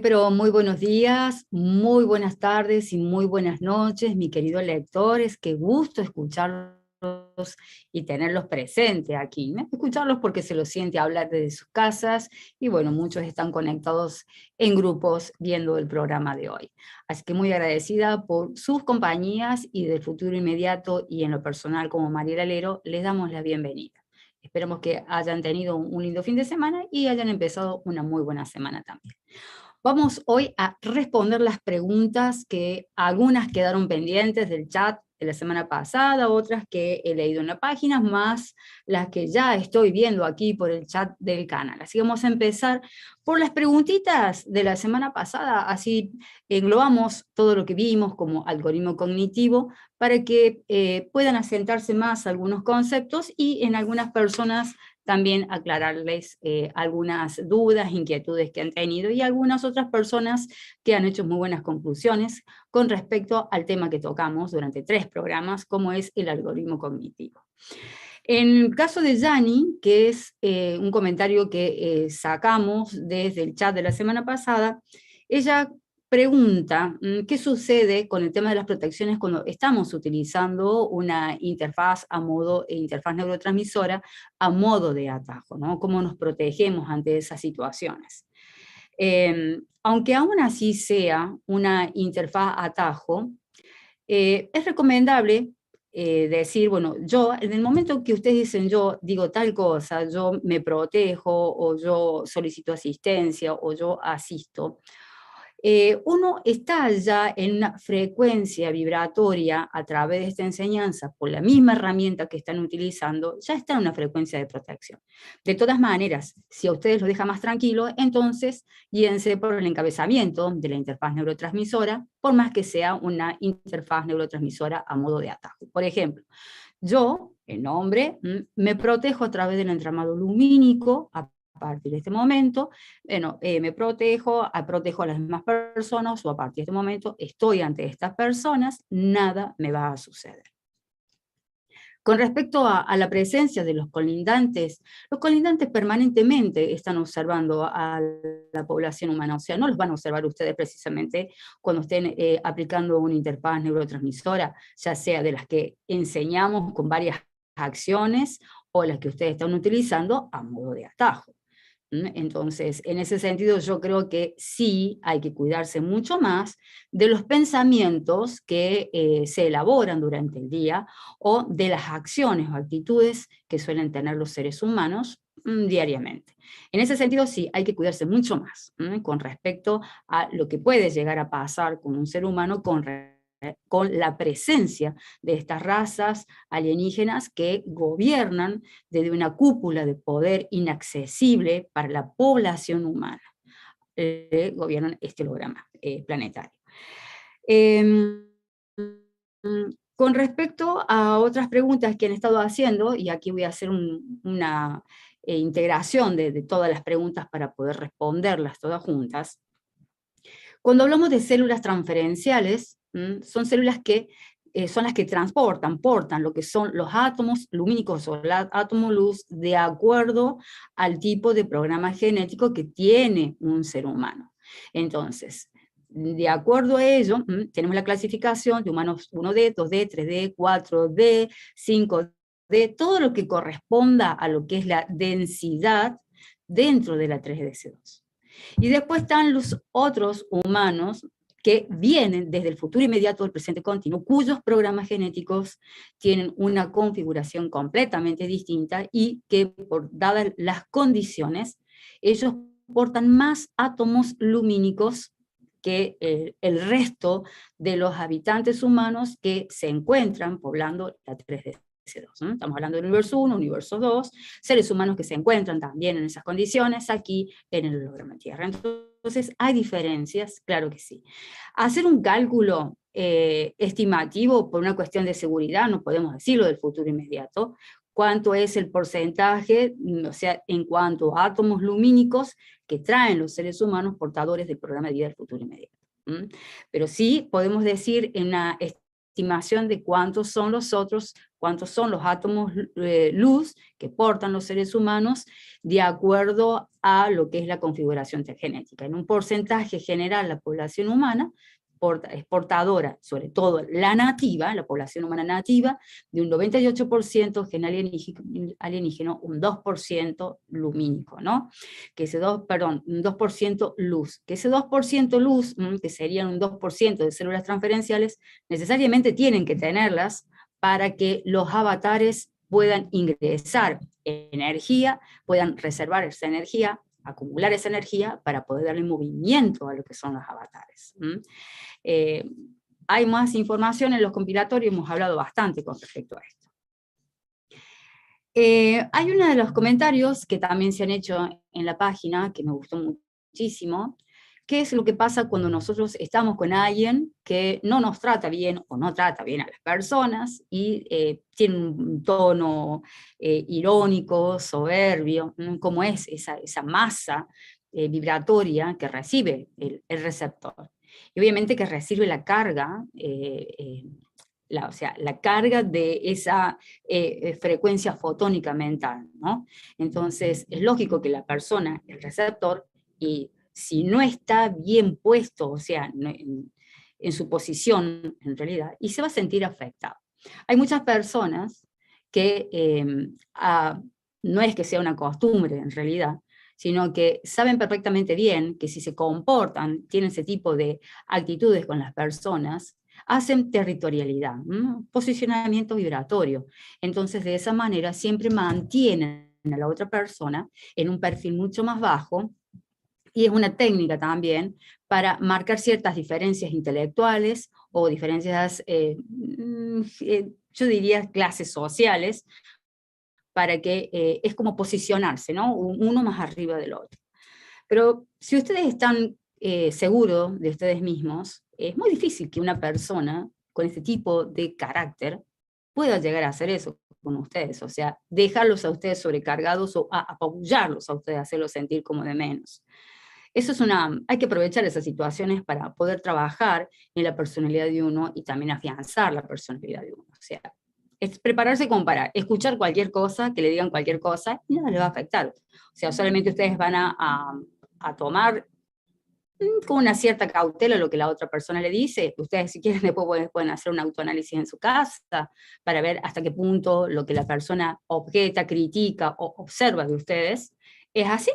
Pero muy buenos días, muy buenas tardes y muy buenas noches, mis queridos lectores. Qué gusto escucharlos y tenerlos presentes aquí, ¿no? Escucharlos porque se los siente hablar desde sus casas y bueno, muchos están conectados en grupos viendo el programa de hoy. Así que muy agradecida por sus compañías y del futuro inmediato y en lo personal como Mariela Lero, les damos la bienvenida. Esperamos que hayan tenido un lindo fin de semana y hayan empezado una muy buena semana también. Vamos hoy a responder las preguntas que algunas quedaron pendientes del chat de la semana pasada, otras que he leído en la página, más las que ya estoy viendo aquí por el chat del canal. Así que vamos a empezar por las preguntitas de la semana pasada, así englobamos todo lo que vimos como algoritmo cognitivo para que puedan asentarse más algunos conceptos y en algunas personas también aclararles algunas dudas, inquietudes que han tenido y algunas otras personas que han hecho muy buenas conclusiones con respecto al tema que tocamos durante 3 programas, como es el algoritmo cognitivo. En el caso de Yani, que es un comentario que sacamos desde el chat de la semana pasada, ella pregunta qué sucede con el tema de las protecciones cuando estamos utilizando una interfaz interfaz neurotransmisora a modo de atajo, ¿no? ¿Cómo nos protegemos ante esas situaciones? Aunque aún así sea una interfaz atajo, es recomendable decir, bueno, yo, en el momento que ustedes dicen yo digo tal cosa, yo me protejo, o yo solicito asistencia, o yo asisto, uno está ya en una frecuencia vibratoria a través de esta enseñanza, por la misma herramienta que están utilizando, ya está en una frecuencia de protección. De todas maneras, si a ustedes los deja más tranquilo, entonces guíense por el encabezamiento de la interfaz neurotransmisora, por más que sea una interfaz neurotransmisora a modo de atajo. Por ejemplo, yo, el nombre, me protejo a través del entramado lumínico, a partir de este momento, bueno, me protejo a las demás personas, o a partir de este momento estoy ante estas personas, nada me va a suceder. Con respecto a la presencia de los colindantes permanentemente están observando a la población humana, o sea, no los van a observar ustedes precisamente cuando estén aplicando una interfaz neurotransmisora, ya sea de las que enseñamos con varias acciones, o las que ustedes están utilizando a modo de atajo. Entonces, en ese sentido, yo creo que sí hay que cuidarse mucho más de los pensamientos que se elaboran durante el día, o de las acciones o actitudes que suelen tener los seres humanos diariamente. En ese sentido, sí, hay que cuidarse mucho más con respecto a lo que puede llegar a pasar con un ser humano con la presencia de estas razas alienígenas que gobiernan desde una cúpula de poder inaccesible para la población humana. Gobiernan este holograma planetario. Con respecto a otras preguntas que han estado haciendo, y aquí voy a hacer una integración de todas las preguntas para poder responderlas todas juntas. Cuando hablamos de células transferenciales, son células que son las que portan lo que son los átomos lumínicos o la átomo luz de acuerdo al tipo de programa genético que tiene un ser humano. Entonces, de acuerdo a ello, tenemos la clasificación de humanos 1D, 2D, 3D, 4D, 5D, todo lo que corresponda a lo que es la densidad dentro de la 3DC2. Y después están los otros humanos que vienen desde el futuro inmediato del presente continuo, cuyos programas genéticos tienen una configuración completamente distinta y que, dadas las condiciones, ellos portan más átomos lumínicos que el resto de los habitantes humanos que se encuentran poblando la 3D. Estamos hablando del universo 1, universo 2, seres humanos que se encuentran también en esas condiciones aquí en el holograma Tierra. Entonces, ¿hay diferencias? Claro que sí. Hacer un cálculo estimativo por una cuestión de seguridad, no podemos decirlo del futuro inmediato, cuánto es el porcentaje, o sea, en cuanto a átomos lumínicos que traen los seres humanos portadores del programa de vida del futuro inmediato. Pero sí podemos decir en una estimación de cuántos son los átomos luz que portan los seres humanos de acuerdo a lo que es la configuración genética. En un porcentaje general la población humana es portadora, sobre todo la nativa, la población humana nativa, de un 98% gen alienígeno, un 2% lumínico, ¿no? Un 2% luz. Que ese 2% luz, que serían un 2% de células transferenciales, necesariamente tienen que tenerlas para que los avatares puedan ingresar energía, puedan reservar esa energía, acumular esa energía para poder darle movimiento a lo que son los avatares. Hay más información en los compilatorios, hemos hablado bastante con respecto a esto. Hay uno de los comentarios que también se han hecho en la página, que me gustó muchísimo, que es lo que pasa cuando nosotros estamos con alguien que no nos trata bien o no trata bien a las personas y tiene un tono irónico, soberbio, como es esa masa vibratoria que recibe el receptor. Y obviamente que recibe la carga, la carga de esa frecuencia fotónica mental, ¿no? Entonces es lógico que la persona, el receptor, y si no está bien puesto, o sea, en su posición en realidad, y se va a sentir afectado. Hay muchas personas que no es que sea una costumbre en realidad, sino que saben perfectamente bien que si se comportan, tienen ese tipo de actitudes con las personas, hacen territorialidad, posicionamiento vibratorio. Entonces, de esa manera siempre mantienen a la otra persona en un perfil mucho más bajo, y es una técnica también para marcar ciertas diferencias intelectuales o diferencias, yo diría, clases sociales, para que es como posicionarse, ¿no? Uno más arriba del otro. Pero si ustedes están seguros de ustedes mismos, es muy difícil que una persona con este tipo de carácter pueda llegar a hacer eso con ustedes, o sea, dejarlos a ustedes sobrecargados o apabullarlos a ustedes, hacerlos sentir como de menos. Hay que aprovechar esas situaciones para poder trabajar en la personalidad de uno y también afianzar la personalidad de uno. O sea, es prepararse como para escuchar cualquier cosa, que le digan cualquier cosa, y nada le va a afectar. O sea, solamente ustedes van a tomar con una cierta cautela lo que la otra persona le dice. Ustedes, si quieren, después pueden hacer un autoanálisis en su casa para ver hasta qué punto lo que la persona objeta, critica o observa de ustedes es así.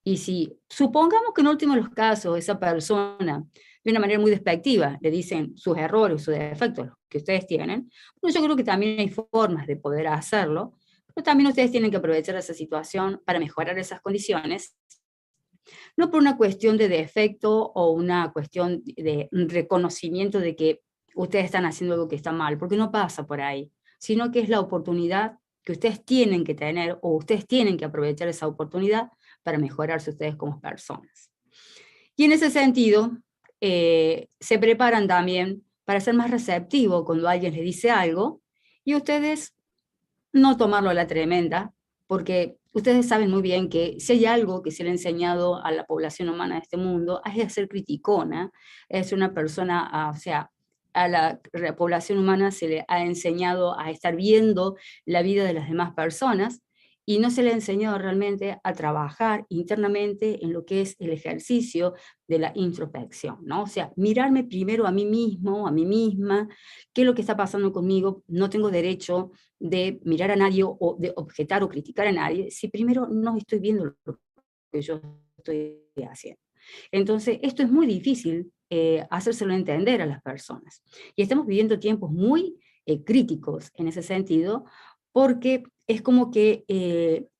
Y si supongamos que en último de los casos esa persona, de una manera muy despectiva, le dicen sus errores, sus defectos que ustedes tienen, bueno, yo creo que también hay formas de poder hacerlo, pero también ustedes tienen que aprovechar esa situación para mejorar esas condiciones, no por una cuestión de defecto o una cuestión de reconocimiento de que ustedes están haciendo algo que está mal, porque no pasa por ahí, sino que es la oportunidad que ustedes tienen que tener, o ustedes tienen que aprovechar esa oportunidad para mejorarse ustedes como personas. Y en ese sentido, se preparan también para ser más receptivos cuando alguien les dice algo, y ustedes no tomarlo a la tremenda, porque ustedes saben muy bien que si hay algo que se le ha enseñado a la población humana de este mundo, es ser criticona, es una persona, o sea, a la población humana se le ha enseñado a estar viendo la vida de las demás personas, y no se le ha enseñado realmente a trabajar internamente en lo que es el ejercicio de la introspección, ¿no? O sea, mirarme primero a mí mismo, a mí misma, qué es lo que está pasando conmigo. No tengo derecho de mirar a nadie o de objetar o criticar a nadie si primero no estoy viendo lo que yo estoy haciendo. Entonces, esto es muy difícil hacérselo entender a las personas. Y estamos viviendo tiempos muy críticos en ese sentido, porque es como que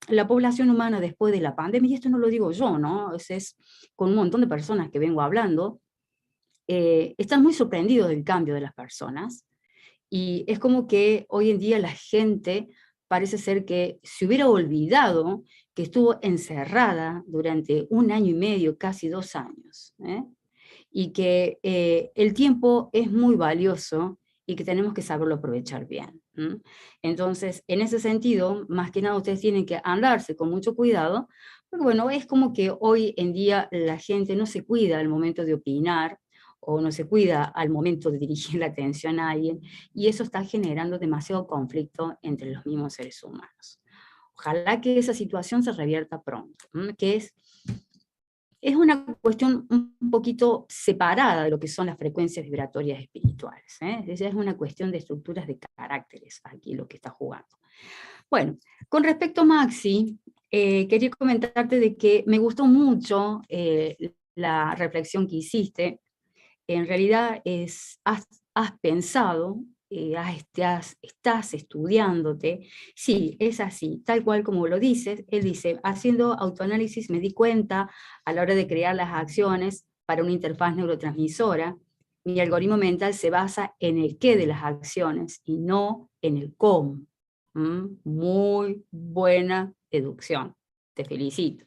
la población humana después de la pandemia, y esto no lo digo yo, ¿no? Es con un montón de personas que vengo hablando, están muy sorprendidos del cambio de las personas, y es como que hoy en día la gente parece ser que se hubiera olvidado que estuvo encerrada durante 1 año y medio, casi 2 años, y que el tiempo es muy valioso y que tenemos que saberlo aprovechar bien. Entonces, en ese sentido, más que nada ustedes tienen que andarse con mucho cuidado, porque bueno, es como que hoy en día la gente no se cuida al momento de opinar, o no se cuida al momento de dirigir la atención a alguien, y eso está generando demasiado conflicto entre los mismos seres humanos. Ojalá que esa situación se revierta pronto, que es una cuestión un poquito separada de lo que son las frecuencias vibratorias espirituales. Es una cuestión de estructuras de caracteres aquí lo que está jugando. Bueno, con respecto a Maxi, quería comentarte de que me gustó mucho la reflexión que hiciste. En realidad has pensado, estás estudiándote. Sí, es así, tal cual como lo dices. Él dice, haciendo autoanálisis me di cuenta a la hora de crear las acciones para una interfaz neurotransmisora, mi algoritmo mental se basa en el qué de las acciones y no en el cómo. Muy buena deducción, te felicito.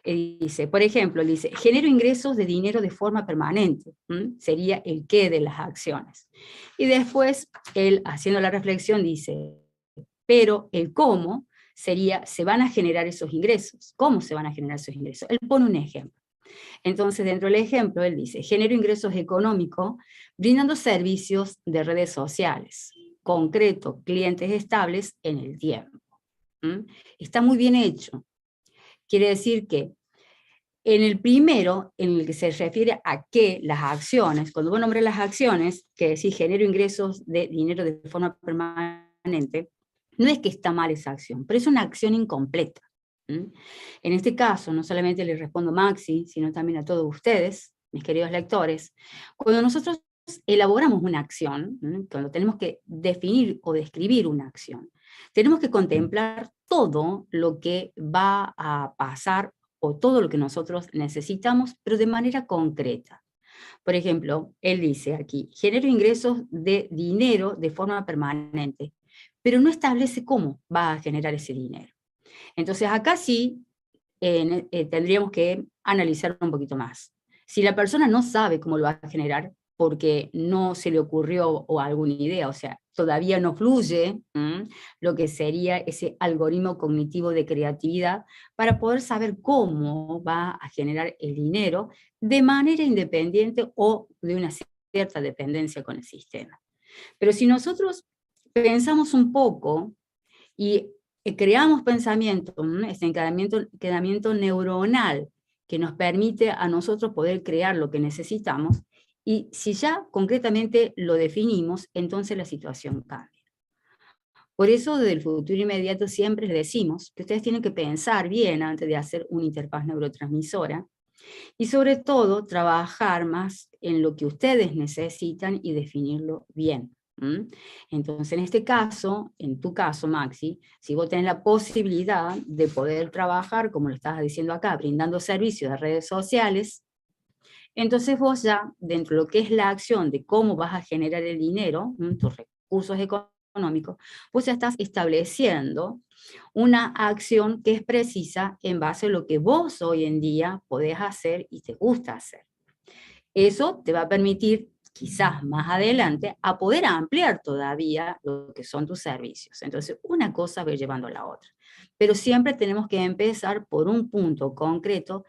Dice, por ejemplo, dice, genero ingresos de dinero de forma permanente, sería el qué de las acciones. Y después, él haciendo la reflexión dice, pero el cómo sería, se van a generar esos ingresos. ¿Cómo se van a generar esos ingresos? Él pone un ejemplo. Entonces, dentro del ejemplo, él dice, genero ingresos económicos brindando servicios de redes sociales, concreto, clientes estables en el tiempo. Está muy bien hecho. Quiere decir que en el primero, en el que se refiere a que las acciones, cuando vos nombres las acciones, que decís genero ingresos de dinero de forma permanente, no es que está mal esa acción, pero es una acción incompleta. En este caso, no solamente le respondo a Maxi, sino también a todos ustedes, mis queridos lectores, cuando nosotros elaboramos una acción, cuando tenemos que definir o describir una acción, tenemos que contemplar todo lo que va a pasar o todo lo que nosotros necesitamos, pero de manera concreta. Por ejemplo, él dice aquí, genero ingresos de dinero de forma permanente, pero no establece cómo va a generar ese dinero. Entonces acá sí tendríamos que analizarlo un poquito más. Si la persona no sabe cómo lo va a generar, porque no se le ocurrió o alguna idea, o sea, todavía no fluye lo que sería ese algoritmo cognitivo de creatividad para poder saber cómo va a generar el dinero de manera independiente o de una cierta dependencia con el sistema. Pero si nosotros pensamos un poco y creamos pensamiento, este encadenamiento neuronal que nos permite a nosotros poder crear lo que necesitamos, y si ya concretamente lo definimos, entonces la situación cambia. Por eso desde el futuro inmediato siempre les decimos que ustedes tienen que pensar bien antes de hacer una interfaz neurotransmisora, y sobre todo trabajar más en lo que ustedes necesitan y definirlo bien. Entonces, en este caso, en tu caso, Maxi, si vos tenés la posibilidad de poder trabajar, como lo estabas diciendo acá, brindando servicios de redes sociales, entonces vos ya, dentro de lo que es la acción de cómo vas a generar el dinero, tus recursos económicos, vos ya estás estableciendo una acción que es precisa en base a lo que vos hoy en día podés hacer y te gusta hacer. Eso te va a permitir, quizás más adelante, a poder ampliar todavía lo que son tus servicios. Entonces, una cosa va llevando a la otra. Pero siempre tenemos que empezar por un punto concreto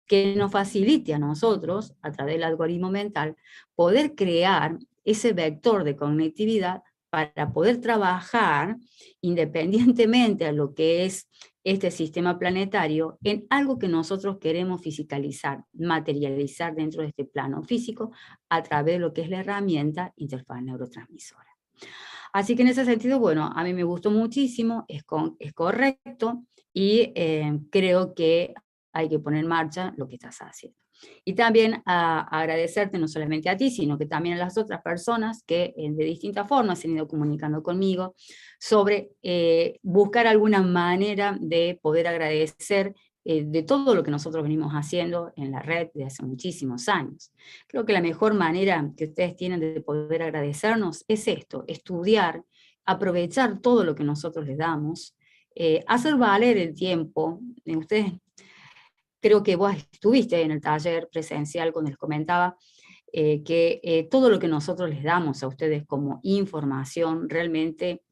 que nos facilite a nosotros, a través del algoritmo mental, poder crear ese vector de conectividad para poder trabajar independientemente a lo que es este sistema planetario en algo que nosotros queremos fisicalizar, materializar dentro de este plano físico a través de lo que es la herramienta interfaz neurotransmisora. Así que en ese sentido, bueno, a mí me gustó muchísimo, es correcto y creo que hay que poner en marcha lo que estás haciendo. Y también agradecerte no solamente a ti, sino que también a las otras personas que de distintas formas se han ido comunicando conmigo sobre buscar alguna manera de poder agradecer de todo lo que nosotros venimos haciendo en la red desde hace muchísimos años. Creo que la mejor manera que ustedes tienen de poder agradecernos es esto, estudiar, aprovechar todo lo que nosotros les damos, hacer valer el tiempo. Ustedes, creo que vos estuviste en el taller presencial cuando les comentaba que todo lo que nosotros les damos a ustedes como información realmente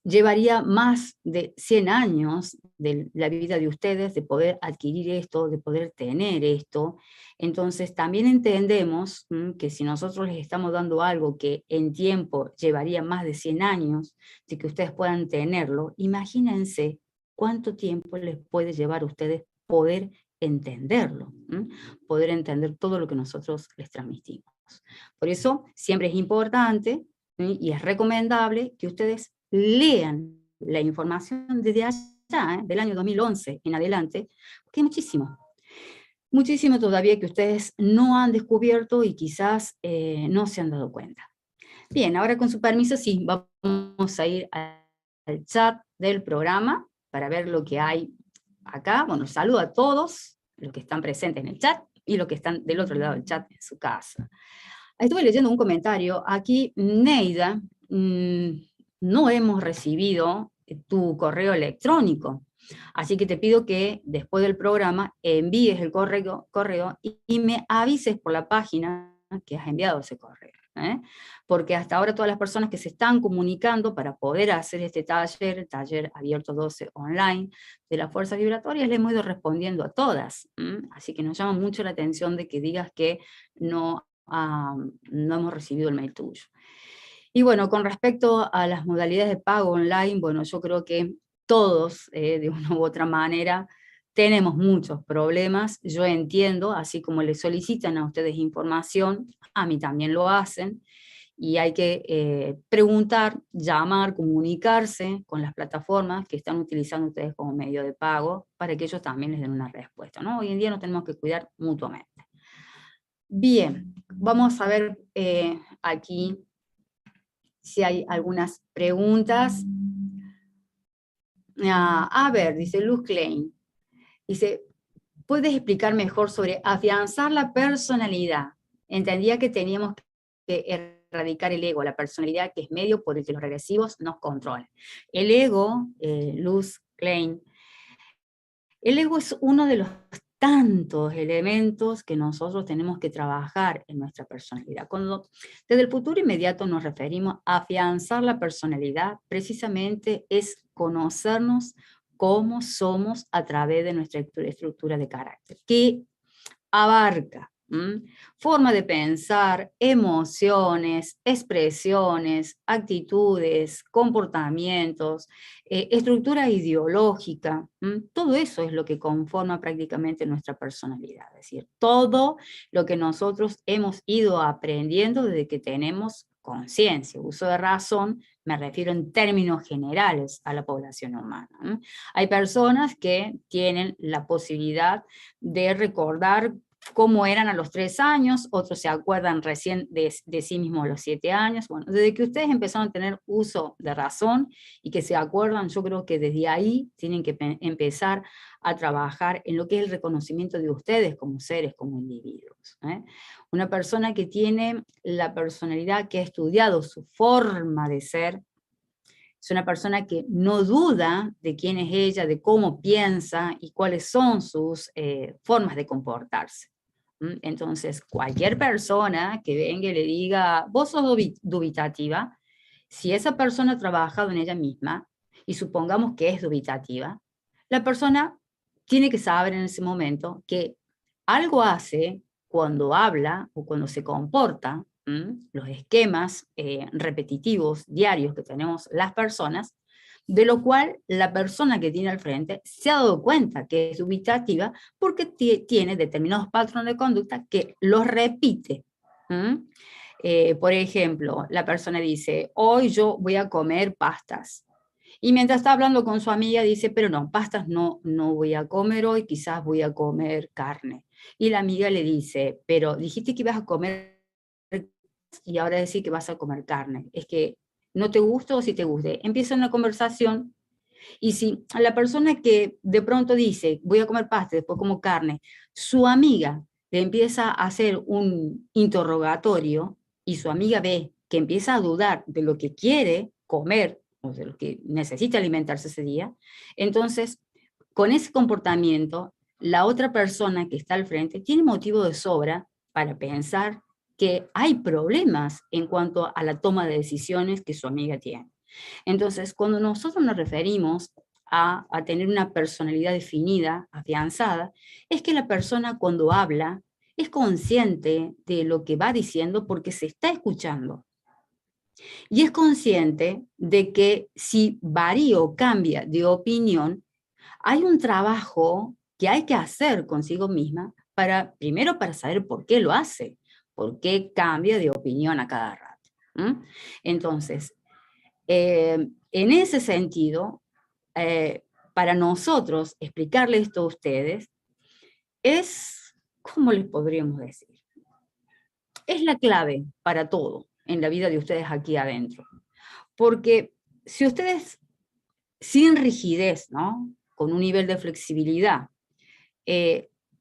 llevaría más de 100 años de la vida de ustedes de poder adquirir esto, de poder tener esto. Entonces también entendemos que si nosotros les estamos dando algo que en tiempo llevaría más de 100 años de que ustedes puedan tenerlo, imagínense cuánto tiempo les puede llevar a ustedes poder entenderlo, poder entender todo lo que nosotros les transmitimos. Por eso siempre es importante y es recomendable que ustedes lean la información desde allá, del año 2011 en adelante, porque hay muchísimo, muchísimo todavía que ustedes no han descubierto y quizás no se han dado cuenta. Bien, ahora con su permiso, sí, vamos a ir al chat del programa para ver lo que hay acá. Bueno, saludo a todos los que están presentes en el chat y los que están del otro lado del chat en su casa. Estuve leyendo un comentario, aquí Neida, no hemos recibido tu correo electrónico, así que te pido que después del programa envíes el correo y me avises por la página que has enviado ese correo. Porque hasta ahora todas las personas que se están comunicando para poder hacer este taller abierto 12 online de las fuerzas vibratorias, le hemos ido respondiendo a todas. Así que nos llama mucho la atención de que digas que no hemos recibido el mail tuyo. Y bueno, con respecto a las modalidades de pago online, bueno, yo creo que todos, de una u otra manera, tenemos muchos problemas. Yo entiendo, así como le solicitan a ustedes información, a mí también lo hacen, y hay que preguntar, llamar, comunicarse con las plataformas que están utilizando ustedes como medio de pago, para que ellos también les den una respuesta, ¿no? Hoy en día nos tenemos que cuidar mutuamente. Bien, vamos a ver aquí si hay algunas preguntas. A ver, dice Luz Klein, dice, ¿puedes explicar mejor sobre afianzar la personalidad? Entendía que teníamos que erradicar el ego, la personalidad que es medio por el que los regresivos nos controlan. El ego, Luz Klein, el ego es uno de los tantos elementos que nosotros tenemos que trabajar en nuestra personalidad. Cuando desde el futuro inmediato nos referimos a afianzar la personalidad, precisamente es conocernos cómo somos a través de nuestra estructura de carácter, que abarca forma de pensar, emociones, expresiones, actitudes, comportamientos, estructura ideológica, todo eso es lo que conforma prácticamente nuestra personalidad, es decir, todo lo que nosotros hemos ido aprendiendo desde que tenemos conciencia, uso de razón, me refiero en términos generales a la población humana. Hay personas que tienen la posibilidad de recordar cómo eran a los 3 años, otros se acuerdan recién de sí mismos a los 7 años. Bueno, desde que ustedes empezaron a tener uso de razón y que se acuerdan, yo creo que desde ahí tienen que empezar a trabajar en lo que es el reconocimiento de ustedes como seres, como individuos. Una persona que tiene la personalidad, que ha estudiado su forma de ser, es una persona que no duda de quién es ella, de cómo piensa y cuáles son sus formas de comportarse. Entonces, cualquier persona que venga y le diga, vos sos dubitativa, si esa persona ha trabajado en ella misma, y supongamos que es dubitativa, la persona tiene que saber en ese momento que algo hace cuando habla o cuando se comporta, los esquemas repetitivos diarios que tenemos las personas, de lo cual la persona que tiene al frente se ha dado cuenta que es dubitativa porque tiene determinados patrones de conducta que los repite. Por ejemplo, la persona dice, hoy yo voy a comer pastas. Y mientras está hablando con su amiga dice, pero no, pastas no voy a comer hoy, quizás voy a comer carne. Y la amiga le dice, pero dijiste que ibas a comer y ahora decís que vas a comer carne. Es que no te gusta o si te guste. Empieza una conversación y si a la persona que de pronto dice, voy a comer pasta, después como carne, su amiga le empieza a hacer un interrogatorio y su amiga ve que empieza a dudar de lo que quiere comer o de lo que necesita alimentarse ese día, entonces con ese comportamiento, la otra persona que está al frente tiene motivo de sobra para pensar que hay problemas en cuanto a la toma de decisiones que su amiga tiene. Entonces, cuando nosotros nos referimos a tener una personalidad definida, afianzada, es que la persona cuando habla es consciente de lo que va diciendo porque se está escuchando. Y es consciente de que si varía o cambia de opinión, hay un trabajo que hay que hacer consigo misma para, primero para saber por qué lo hace, por qué cambia de opinión a cada rato. Entonces, en ese sentido, para nosotros explicarle esto a ustedes es, ¿cómo les podríamos decir? Es la clave para todo en la vida de ustedes aquí adentro. Porque si ustedes, sin rigidez, ¿no? Con un nivel de flexibilidad,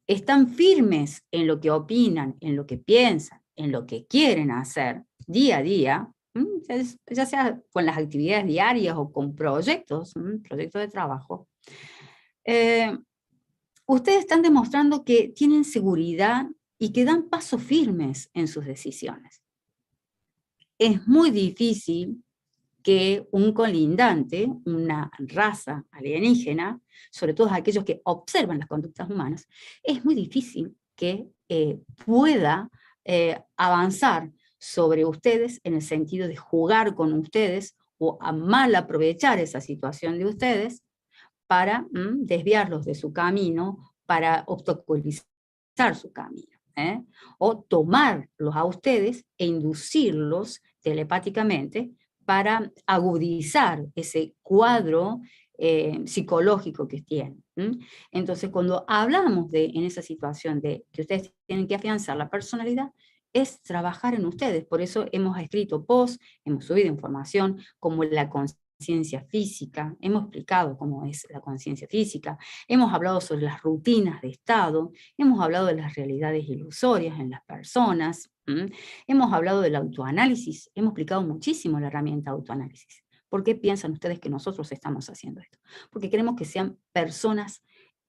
están firmes en lo que opinan, en lo que piensan, en lo que quieren hacer día a día, ya sea con las actividades diarias o con proyectos, proyectos de trabajo, ustedes están demostrando que tienen seguridad y que dan pasos firmes en sus decisiones. Es muy difícil que un colindante, una raza alienígena, sobre todo aquellos que observan las conductas humanas, es muy difícil que pueda avanzar sobre ustedes en el sentido de jugar con ustedes o a mal aprovechar esa situación de ustedes para desviarlos de su camino, para obstaculizar su camino, o tomarlos a ustedes e inducirlos telepáticamente para agudizar ese cuadro psicológico que tienen. Entonces, cuando hablamos en esa situación de que ustedes tienen que afianzar la personalidad, es trabajar en ustedes. Por eso hemos escrito posts, hemos subido información como la conciencia física, hemos explicado cómo es la conciencia física, hemos hablado sobre las rutinas de estado, hemos hablado de las realidades ilusorias en las personas, hemos hablado del autoanálisis, hemos explicado muchísimo la herramienta autoanálisis. ¿Por qué piensan ustedes que nosotros estamos haciendo esto? Porque queremos que sean personas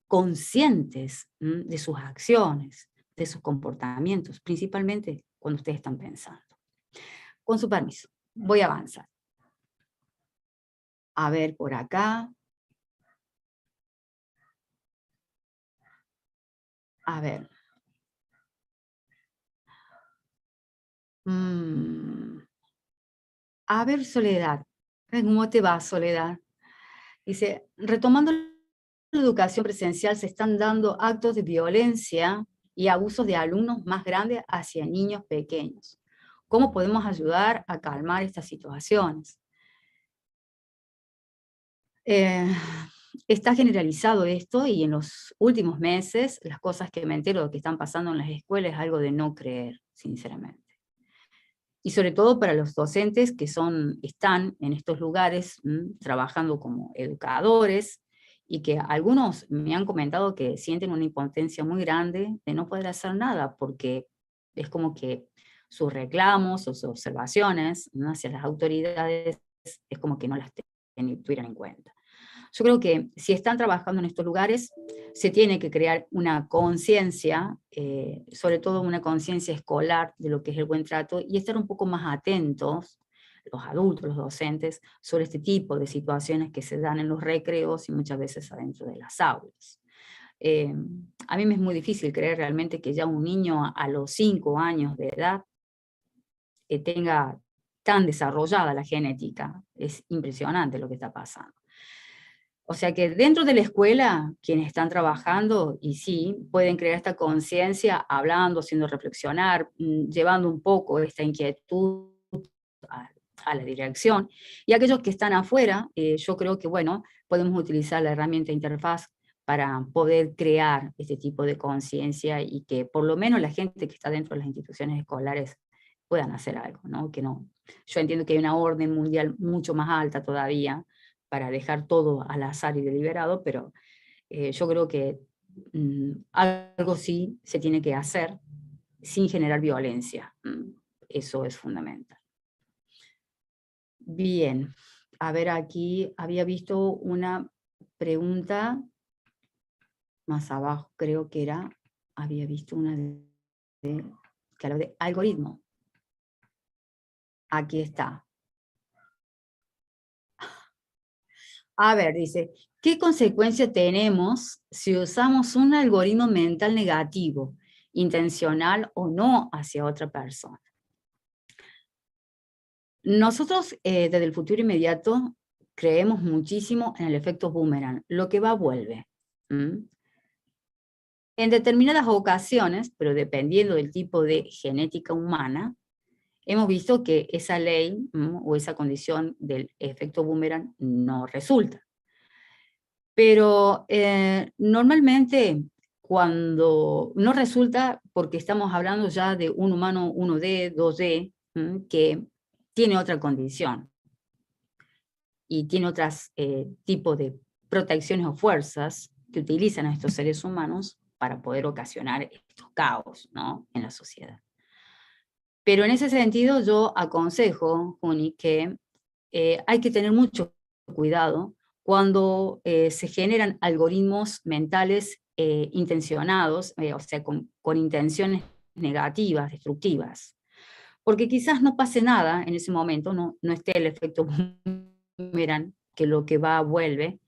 conscientes de sus acciones, de sus comportamientos, principalmente cuando ustedes están pensando. Con su permiso, voy a avanzar. A ver, por acá. A ver. A ver, Soledad. ¿Cómo te va, Soledad? Dice, retomando la educación presencial, se están dando actos de violencia y abusos de alumnos más grandes hacia niños pequeños. ¿Cómo podemos ayudar a calmar estas situaciones? Está generalizado esto y en los últimos meses las cosas que me entero de que están pasando en las escuelas es algo de no creer, sinceramente. Y sobre todo para los docentes que están en estos lugares trabajando como educadores y que algunos me han comentado que sienten una impotencia muy grande de no poder hacer nada porque es como que sus reclamos o sus observaciones, ¿no?, hacia las autoridades es como que no las tuvieran en cuenta. Yo creo que si están trabajando en estos lugares, se tiene que crear una conciencia, sobre todo una conciencia escolar de lo que es el buen trato y estar un poco más atentos, los adultos, los docentes, sobre este tipo de situaciones que se dan en los recreos y muchas veces adentro de las aulas. A mí me es muy difícil creer realmente que ya un niño a los 5 años de edad tenga tan desarrollada la genética. Es impresionante lo que está pasando. O sea que dentro de la escuela, quienes están trabajando, y sí, pueden crear esta conciencia hablando, haciendo reflexionar, llevando un poco esta inquietud a la dirección. Y aquellos que están afuera, yo creo que, bueno, podemos utilizar la herramienta interfaz para poder crear este tipo de conciencia y que por lo menos la gente que está dentro de las instituciones escolares puedan hacer algo, ¿no? Que no. Yo entiendo que hay una orden mundial mucho más alta todavía, para dejar todo al azar y deliberado, pero yo creo que algo sí se tiene que hacer sin generar violencia. Eso es fundamental. Bien, a ver, aquí había visto una pregunta más abajo, creo que había visto una que hablaba de algoritmo. Aquí está. A ver, dice, ¿qué consecuencia tenemos si usamos un algoritmo mental negativo, intencional o no, hacia otra persona? Nosotros, desde el futuro inmediato, creemos muchísimo en el efecto boomerang, lo que va vuelve. ¿M? En determinadas ocasiones, pero dependiendo del tipo de genética humana, hemos visto que esa ley o esa condición del efecto boomerang no resulta. Pero normalmente cuando no resulta, porque estamos hablando ya de un humano 1D, 2D, que tiene otra condición y tiene otros tipos de protecciones o fuerzas que utilizan a estos seres humanos para poder ocasionar estos caos, ¿no?, en la sociedad. Pero en ese sentido yo aconsejo, Juni, que hay que tener mucho cuidado cuando se generan algoritmos mentales intencionados, o sea, con intenciones negativas, destructivas. Porque quizás no pase nada en ese momento, no esté el efecto boomerang, que lo que va vuelve,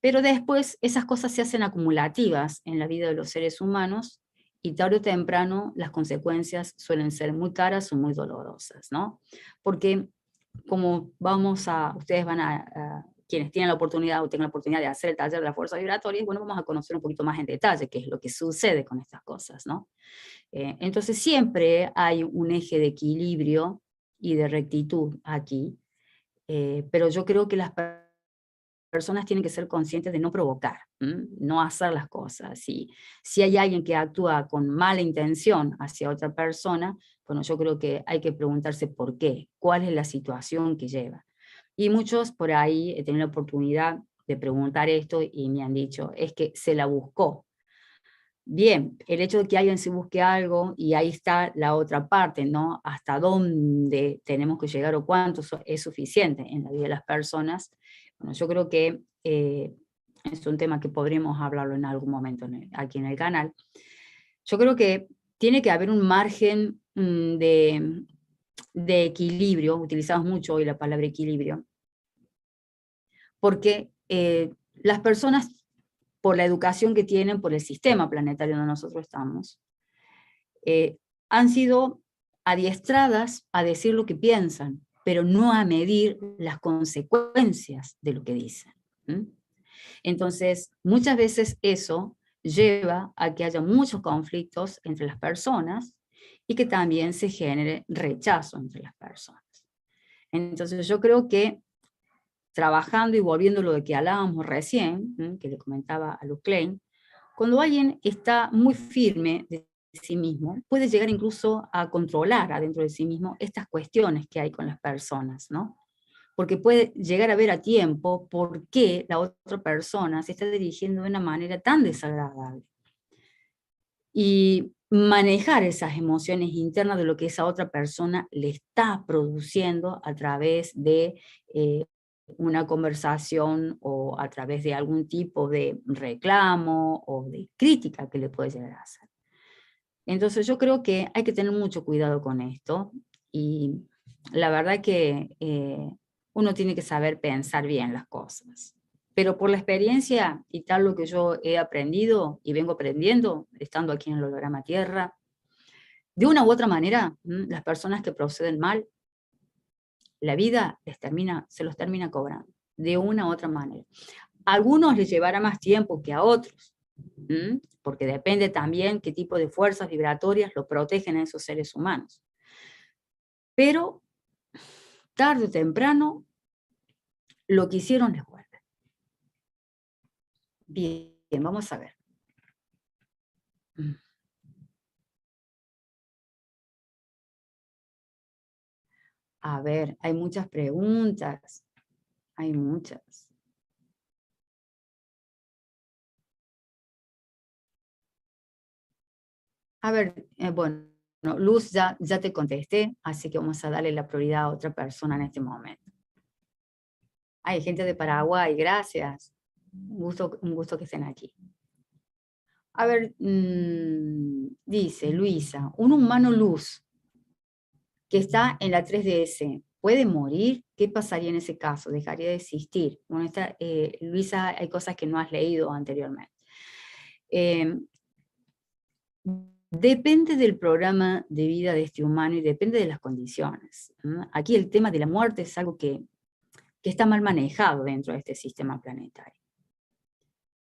pero después esas cosas se hacen acumulativas en la vida de los seres humanos y tarde o temprano las consecuencias suelen ser muy caras o muy dolorosas, ¿no? Porque como ustedes van quienes tienen la oportunidad o tengan la oportunidad de hacer el taller de las fuerzas vibratorias, bueno, vamos a conocer un poquito más en detalle qué es lo que sucede con estas cosas, ¿no? Entonces siempre hay un eje de equilibrio y de rectitud aquí, pero yo creo que las personas tienen que ser conscientes de no provocar, no hacer las cosas. Si hay alguien que actúa con mala intención hacia otra persona, bueno, yo creo que hay que preguntarse por qué, cuál es la situación que lleva. Y muchos por ahí he tenido la oportunidad de preguntar esto y me han dicho, es que se la buscó. Bien, el hecho de que alguien se busque algo, y ahí está la otra parte, ¿no? Hasta dónde tenemos que llegar o cuánto es suficiente en la vida de las personas. Bueno, yo creo que es un tema que podríamos hablarlo en algún momento aquí en el canal. Yo creo que tiene que haber un margen de equilibrio, utilizamos mucho hoy la palabra equilibrio, porque las personas, por la educación que tienen, por el sistema planetario donde nosotros estamos, han sido adiestradas a decir lo que piensan, pero no a medir las consecuencias de lo que dicen. Entonces, muchas veces eso lleva a que haya muchos conflictos entre las personas y que también se genere rechazo entre las personas. Entonces, yo creo que trabajando y volviendo a lo de que hablábamos recién, que le comentaba a Luz Klein, cuando alguien está muy firme de sí mismo, puede llegar incluso a controlar adentro de sí mismo estas cuestiones que hay con las personas, ¿no? Porque puede llegar a ver a tiempo por qué la otra persona se está dirigiendo de una manera tan desagradable. Y manejar esas emociones internas de lo que esa otra persona le está produciendo a través de una conversación o a través de algún tipo de reclamo o de crítica que le puede llegar a hacer. Entonces yo creo que hay que tener mucho cuidado con esto y la verdad que uno tiene que saber pensar bien las cosas. Pero por la experiencia y tal lo que yo he aprendido y vengo aprendiendo, estando aquí en el holograma Tierra, de una u otra manera, las personas que proceden mal, la vida se los termina cobrando, de una u otra manera. A algunos les llevará más tiempo que a otros, porque depende también qué tipo de fuerzas vibratorias lo protegen a esos seres humanos. Pero tarde o temprano, lo que hicieron les vuelve. Bien, vamos a ver. A ver, hay muchas preguntas. Hay muchas. A ver, bueno, Luz, ya te contesté, así que vamos a darle la prioridad a otra persona en este momento. Hay gente de Paraguay, gracias. Un gusto que estén aquí. A ver, dice Luisa, un humano luz que está en la 3DS, puede morir, ¿qué pasaría en ese caso? ¿Dejaría de existir? Bueno, Luisa, hay cosas que no has leído anteriormente. Depende del programa de vida de este humano y depende de las condiciones. Aquí el tema de la muerte es algo que está mal manejado dentro de este sistema planetario.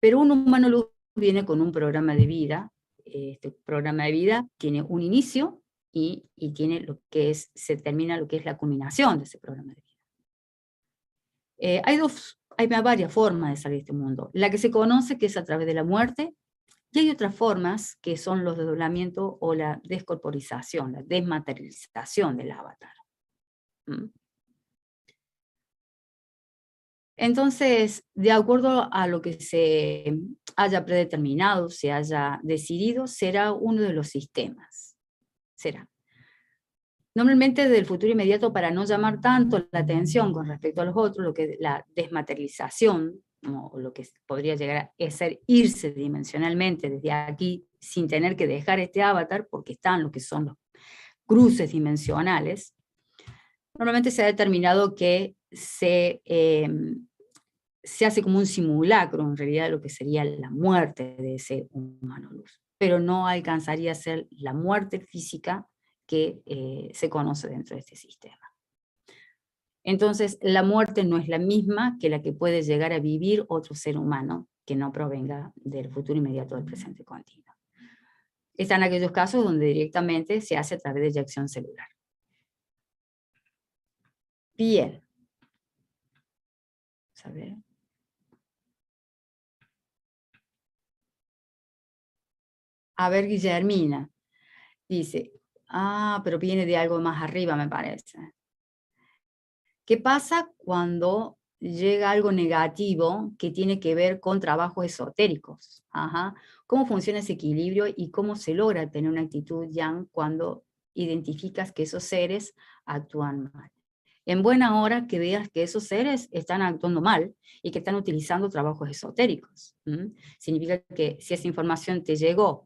Pero un humano luz viene con un programa de vida. Este programa de vida tiene un inicio y tiene lo que es, se termina lo que es la culminación de ese programa de vida. Hay varias formas de salir de este mundo. La que se conoce, que es a través de la muerte, y hay otras formas que son los desdoblamientos o la descorporización, la desmaterialización del avatar. Entonces, de acuerdo a lo que se haya predeterminado, se haya decidido, será uno de los sistemas. Será. Normalmente del futuro inmediato, para no llamar tanto la atención con respecto a los otros, lo que es la desmaterialización, o lo que podría llegar a ser irse dimensionalmente desde aquí, sin tener que dejar este avatar, porque están lo que son los cruces dimensionales, normalmente se ha determinado que se hace como un simulacro, en realidad, de lo que sería la muerte de ese humano luz. Pero no alcanzaría a ser la muerte física que se conoce dentro de este sistema. Entonces, la muerte no es la misma que la que puede llegar a vivir otro ser humano que no provenga del futuro inmediato del presente continuo. Están aquellos casos donde directamente se hace a través de eyección celular. Bien. Vamos a ver. A ver, Guillermina. Dice, pero viene de algo más arriba, me parece. ¿Qué pasa cuando llega algo negativo que tiene que ver con trabajos esotéricos? ¿Cómo funciona ese equilibrio y cómo se logra tener una actitud yang cuando identificas que esos seres actúan mal? En buena hora que veas que esos seres están actuando mal y que están utilizando trabajos esotéricos. Significa que si esa información te llegó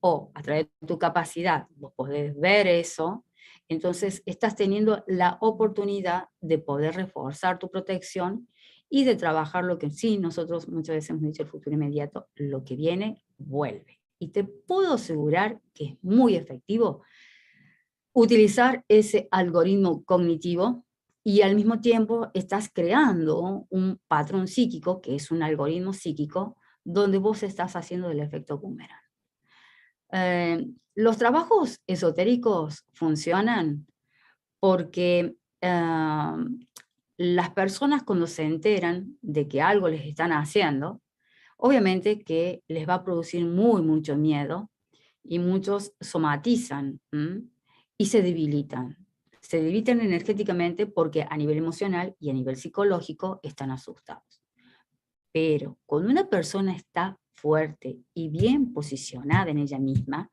o a través de tu capacidad vos podés ver eso, entonces estás teniendo la oportunidad de poder reforzar tu protección y de trabajar lo que sí nosotros muchas veces hemos dicho, el futuro inmediato, lo que viene, vuelve. Y te puedo asegurar que es muy efectivo utilizar ese algoritmo cognitivo y al mismo tiempo estás creando un patrón psíquico, que es un algoritmo psíquico, donde vos estás haciendo el efecto boomerang. Los trabajos esotéricos funcionan porque las personas cuando se enteran de que algo les están haciendo, obviamente que les va a producir mucho miedo y muchos somatizan y se debilitan. Se debilitan energéticamente porque a nivel emocional y a nivel psicológico están asustados. Pero cuando una persona está fuerte y bien posicionada en ella misma,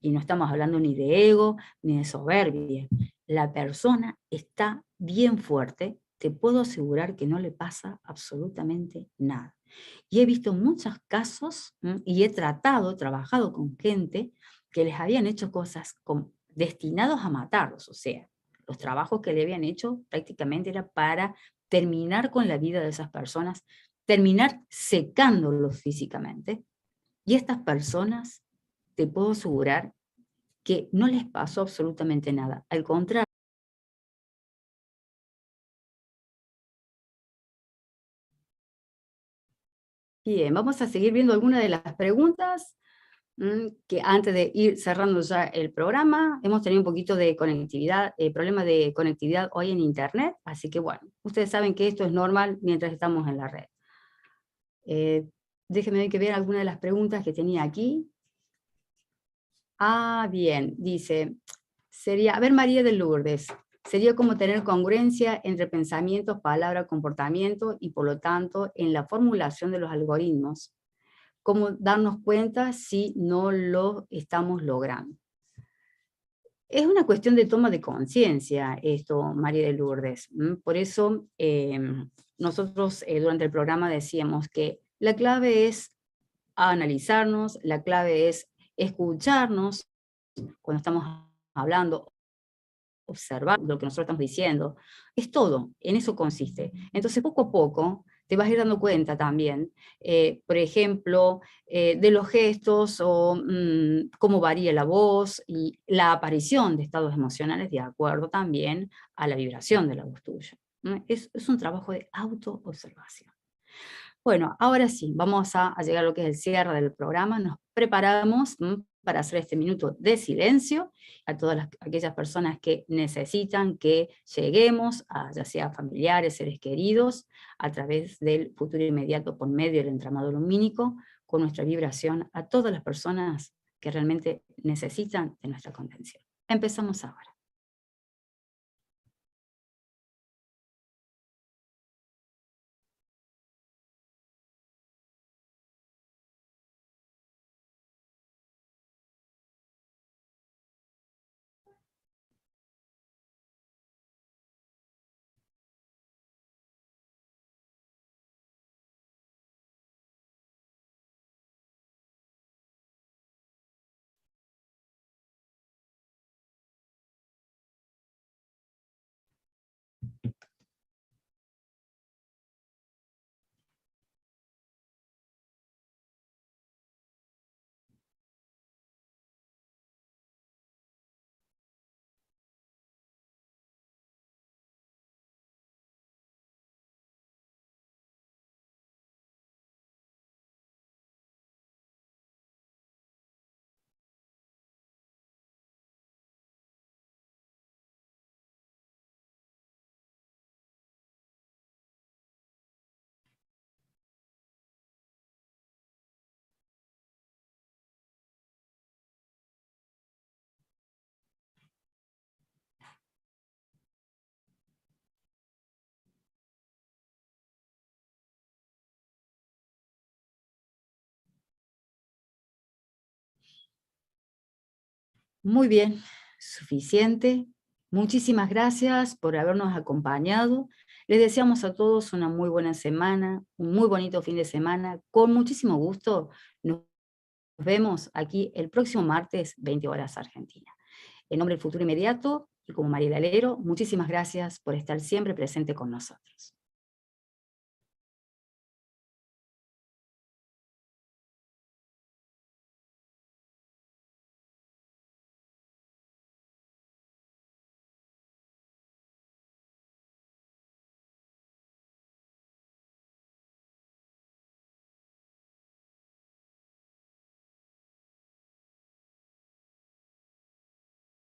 y no estamos hablando ni de ego ni de soberbia, la persona está bien fuerte, te puedo asegurar que no le pasa absolutamente nada. Y he visto muchos casos y he trabajado con gente que les habían hecho cosas destinados a matarlos, o sea, los trabajos que le habían hecho prácticamente era para terminar con la vida de esas personas, terminar secándolos físicamente. Y estas personas, te puedo asegurar que no les pasó absolutamente nada. Al contrario. Bien, vamos a seguir viendo algunas de las preguntas que antes de ir cerrando ya el programa. Hemos tenido un poquito de conectividad, problemas de conectividad hoy en internet, así que bueno, ustedes saben que esto es normal mientras estamos en la red. Déjenme que vean algunas de las preguntas que tenía aquí. Bien, dice, a ver, María de Lourdes, sería como tener congruencia entre pensamientos, palabra, comportamiento y por lo tanto en la formulación de los algoritmos. ¿Cómo darnos cuenta si no lo estamos logrando? Es una cuestión de toma de conciencia esto, María de Lourdes. Por eso nosotros durante el programa decíamos que la clave es analizarnos, la clave es escucharnos cuando estamos hablando observar lo que nosotros estamos diciendo. Es todo, en eso consiste. Entonces, poco a poco, te vas a ir dando cuenta también, por ejemplo, de los gestos o cómo varía la voz y la aparición de estados emocionales de acuerdo también a la vibración de la voz tuya. Es un trabajo de autoobservación. Bueno, ahora sí, vamos a llegar a lo que es el cierre del programa. Nos preparamos para hacer este minuto de silencio a todas aquellas personas que necesitan que lleguemos, a, ya sea familiares, seres queridos, a través del futuro inmediato por medio del entramado lumínico, con nuestra vibración a todas las personas que realmente necesitan de nuestra contención. Empezamos ahora. Muy bien, suficiente. Muchísimas gracias por habernos acompañado. Les deseamos a todos una muy buena semana, un muy bonito fin de semana. Con muchísimo gusto nos vemos aquí el próximo martes, 20 horas Argentina. En nombre del Futuro Inmediato y como Mariela Alero, muchísimas gracias por estar siempre presente con nosotros.